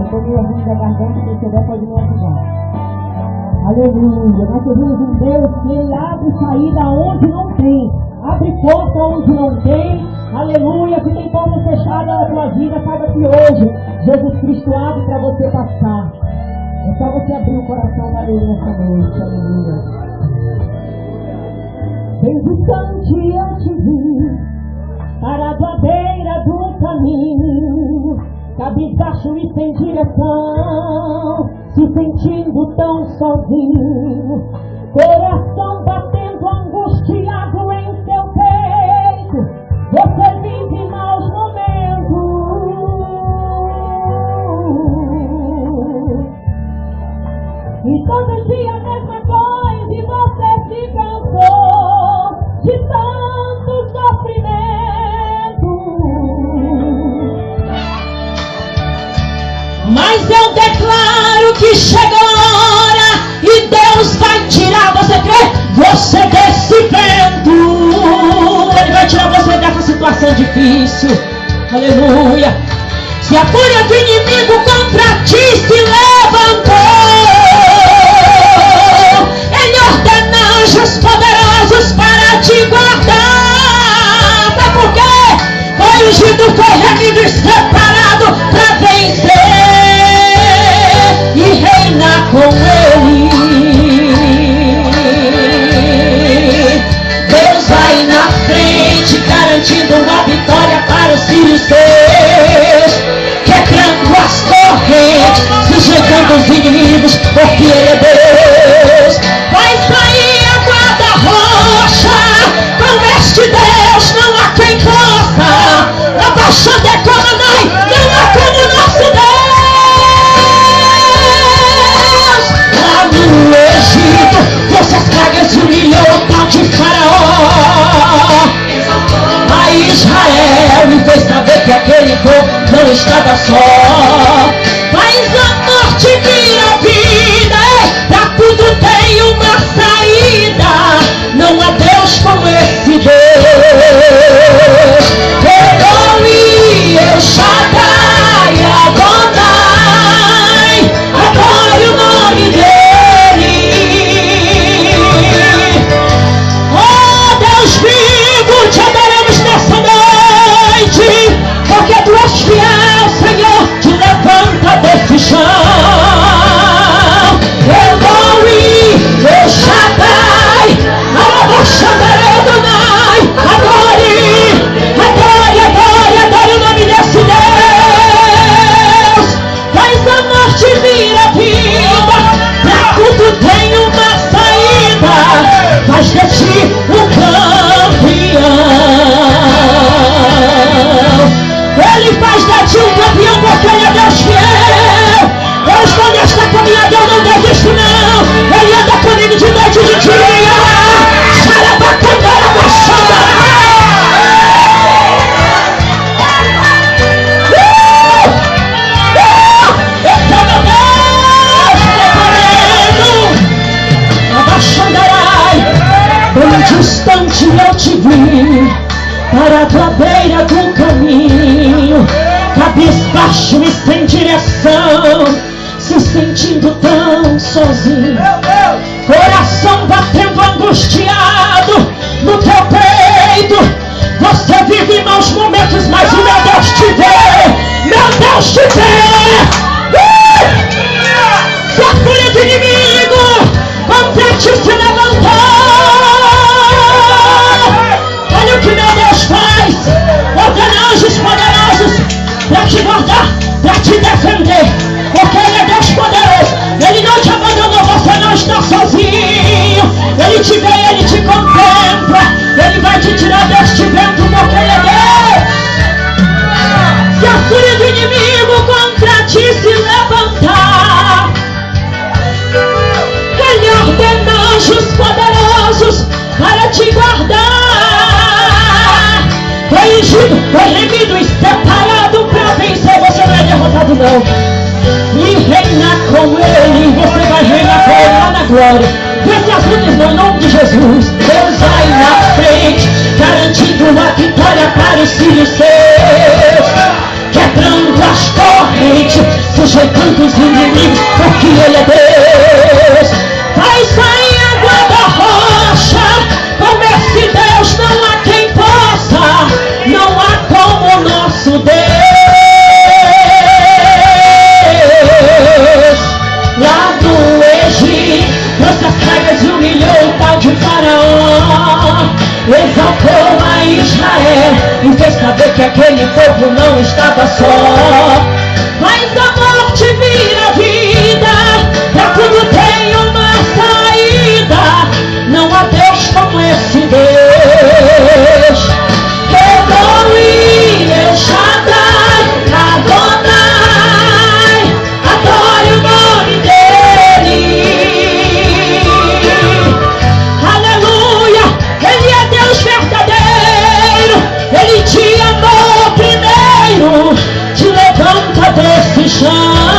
estou meio ruim da garganta, quem souber pode me ajudar. Aleluia. Nós servimos um Deus que Ele abre saída onde não tem, abre porta onde não tem. Aleluia. Se tem porta fechada na tua vida, saiba que hoje Jesus Cristo abre para você passar. É só você abrir o coração da lei nessa noite. Aleluia. Bem distante eu te vi, parado à beira do caminho, cabisbaixo e sem direção, se sentindo tão sozinho, coração batendo angustiado em seu peito. Você vive maus momentos e todo dia a mesma coisa, e você se cansou de tanto sofrimento. Mas eu declaro que chegou a hora e Deus vai tirar, você crê? Você desse vento. Ele vai tirar você dessa situação difícil. Aleluia. Se a fúria do inimigo contra ti se levantou, Ele ordena anjos poderosos para te guardar. Sabe por quê? Foi ungido, foi remido e separado para vencer e reinar com Ele. Deus vai na frente, garantindo uma vitória para os filhos seus, quebrando as correntes, sujeitando os inimigos, porque Ele é Deus. Vai sair a guarda-rocha, com este Deus não há quem possa, abaixando a coronai, não há como nosso Deus. Lá no Egito, essas pragas humilhou o tal de Faraó, a Israel me fez saber que aquele povo não estava só. Mas a morte vira vida, pra tudo tem uma saída. Não há Deus como esse Deus. Eloi, El Shaddai, Adonai, adore o nome dele. Oh Deus vivo, te adoramos nessa noite, porque tu és fiel, Senhor, te levanta desse chão. Eloi, El Shaddai, Adonai, adore, adore, adore, adore o nome desse Deus. Faz a morte vira vida, pra tudo tem uma saída, faz de ti um campeão. Ele faz de ti um campeão porque Ele é Deus fiel. Eu estou nesta caminhada, eu não desisto não. Ele anda comigo de noite e de dia. Xarabacandara, baixandara. Esse é meu Deus, preparando. Abaixandarai, bem distante eu te vi, para a tua beira do caminho, cabisbaixo e sem direção, se sentindo tão sozinho, coração batendo angustiado no teu peito. Você vive maus momentos, mas o meu Deus te vê, meu Deus te vê. Se a fúria do inimigo contra ti se levantou, olha o que meu Deus faz. Ordena anjos poderosos para te guardar, para te defender, porque Ele é Deus poderoso. Ele não te abandonou, você não está sozinho. Ele te vê, Ele te contempla, Ele vai te tirar deste vento, porque Ele é Deus. Se a fúria do inimigo contra ti se levantar, Ele ordena anjos poderosos para te guardar. Foi ungido, foi remido e separado para vencer. Você não é derrotado não. E reina com Ele, você vai reinar com Ele lá na glória. Vence as lutas no nome de Jesus. Deus vai na frente, garantindo uma vitória para os filhos seus, quebrando as correntes, rejeitando os inimigos, porque Ele é Deus. Vai sair água da rocha, como esse Deus não há quem possa, não há como o nosso Deus. Lá do Egito, trouxe as pragas e humilhou o tal de Faraó, exaltou a Israel e fez saber que aquele povo não estava só. Mas a morte vira vida, pra tudo tem uma saída. Não há Deus como esse Deus. Eloi, El Shaddai, Adonai, adore o nome dele. Aleluia, Ele é Deus verdadeiro, Ele te amou primeiro, te levanta desse chão.